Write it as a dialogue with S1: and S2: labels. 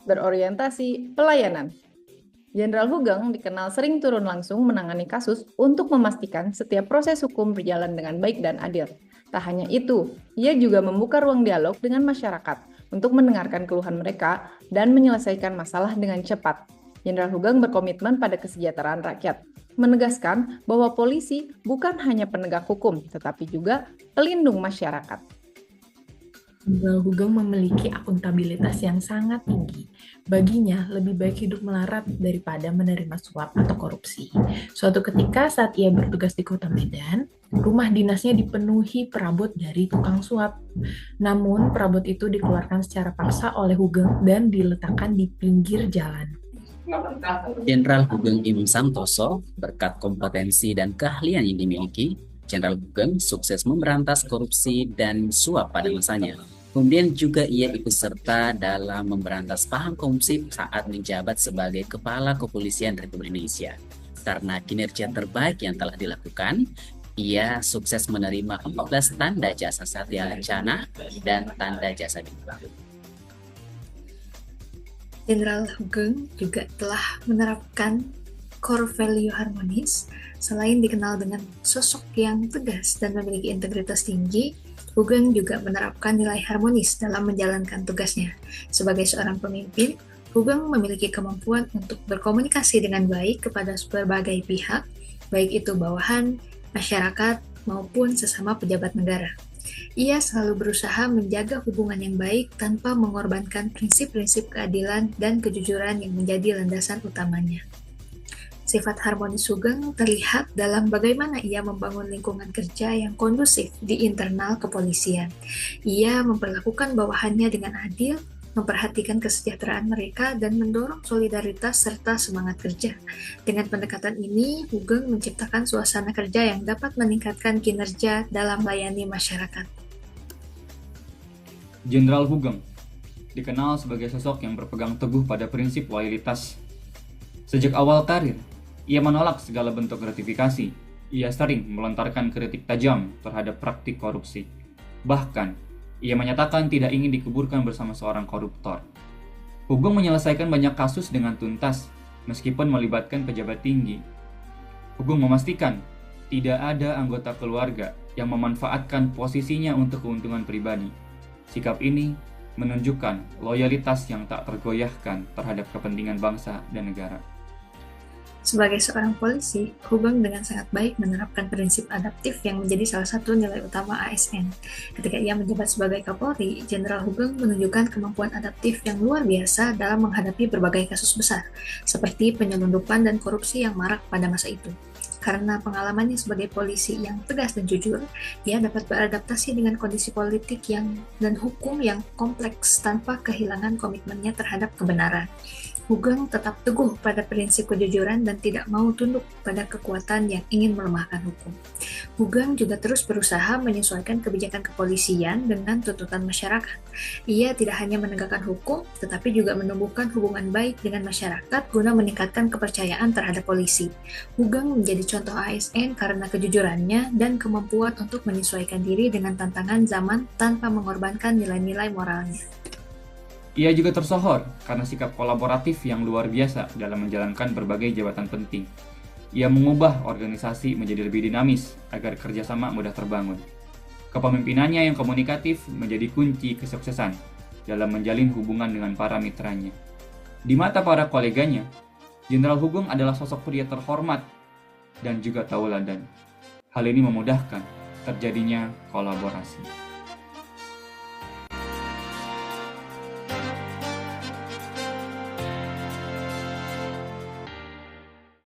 S1: berorientasi pelayanan. Jenderal Hugeng dikenal sering turun langsung menangani kasus untuk memastikan setiap proses hukum berjalan dengan baik dan adil. Tak hanya itu, ia juga membuka ruang dialog dengan masyarakat untuk mendengarkan keluhan mereka dan menyelesaikan masalah dengan cepat. Jenderal Hugeng berkomitmen pada kesejahteraan rakyat, menegaskan bahwa polisi bukan hanya penegak hukum, tetapi juga pelindung masyarakat.
S2: Jenderal Hugeng memiliki akuntabilitas yang sangat tinggi. Baginya, lebih baik hidup melarat daripada menerima suap atau korupsi. Suatu ketika saat ia bertugas di Kota Medan, rumah dinasnya dipenuhi perabot dari tukang suap. Namun, perabot itu dikeluarkan secara paksa oleh Hugeng dan diletakkan di pinggir jalan.
S3: Jenderal Hugeng Imam Santoso, berkat kompetensi dan keahlian yang dimiliki, Jenderal Hugeng sukses memberantas korupsi dan suap pada masanya. Kemudian juga ia ikut serta dalam memberantas paham korupsi saat menjabat sebagai Kepala Kepolisian Republik Indonesia. Karena kinerja terbaik yang telah dilakukan, ia sukses menerima 14 tanda jasa Satya Lancana dan tanda jasa bintang.
S4: Jenderal Hugeng juga telah menerapkan core value harmonis. Selain dikenal dengan sosok yang tegas dan memiliki integritas tinggi, Hugeng juga menerapkan nilai harmonis dalam menjalankan tugasnya. Sebagai seorang pemimpin, Hugeng memiliki kemampuan untuk berkomunikasi dengan baik kepada berbagai pihak, baik itu bawahan, masyarakat, maupun sesama pejabat negara. Ia selalu berusaha menjaga hubungan yang baik tanpa mengorbankan prinsip-prinsip keadilan dan kejujuran yang menjadi landasan utamanya. Sifat harmonis Hugeng terlihat dalam bagaimana ia membangun lingkungan kerja yang kondusif di internal kepolisian. Ia memperlakukan bawahannya dengan adil, memperhatikan kesejahteraan mereka, dan mendorong solidaritas serta semangat kerja. Dengan pendekatan ini, Hugeng menciptakan suasana kerja yang dapat meningkatkan kinerja dalam melayani masyarakat.
S5: Jenderal Hugeng dikenal sebagai sosok yang berpegang teguh pada prinsip loyalitas. Sejak awal karir, ia menolak segala bentuk gratifikasi. Ia sering melontarkan kritik tajam terhadap praktik korupsi. Bahkan, ia menyatakan tidak ingin dikuburkan bersama seorang koruptor. Hugeng menyelesaikan banyak kasus dengan tuntas, meskipun melibatkan pejabat tinggi. Hugeng memastikan tidak ada anggota keluarga yang memanfaatkan posisinya untuk keuntungan pribadi. Sikap ini menunjukkan loyalitas yang tak tergoyahkan terhadap kepentingan bangsa dan negara.
S4: Sebagai seorang polisi, Hugeng dengan sangat baik menerapkan prinsip adaptif yang menjadi salah satu nilai utama ASN. Ketika ia menjabat sebagai Kapolri, Jenderal Hugeng menunjukkan kemampuan adaptif yang luar biasa dalam menghadapi berbagai kasus besar, seperti penyelundupan dan korupsi yang marak pada masa itu. Karena pengalamannya sebagai polisi yang tegas dan jujur, ia dapat beradaptasi dengan kondisi politik dan hukum yang kompleks tanpa kehilangan komitmennya terhadap kebenaran. Hugeng tetap teguh pada prinsip kejujuran dan tidak mau tunduk pada kekuatan yang ingin melemahkan hukum. Hugeng juga terus berusaha menyesuaikan kebijakan kepolisian dengan tuntutan masyarakat. Ia tidak hanya menegakkan hukum, tetapi juga menumbuhkan hubungan baik dengan masyarakat guna meningkatkan kepercayaan terhadap polisi. Hugeng menjadi contoh ASN karena kejujurannya dan kemampuan untuk menyesuaikan diri dengan tantangan zaman tanpa mengorbankan nilai-nilai moralnya.
S5: Ia juga tersohor karena sikap kolaboratif yang luar biasa dalam menjalankan berbagai jabatan penting. Ia mengubah organisasi menjadi lebih dinamis agar kerjasama mudah terbangun. Kepemimpinannya yang komunikatif menjadi kunci kesuksesan dalam menjalin hubungan dengan para mitranya. Di mata para koleganya, Jenderal Hugeng adalah sosok pria terhormat dan juga tauladan. Hal ini memudahkan terjadinya kolaborasi.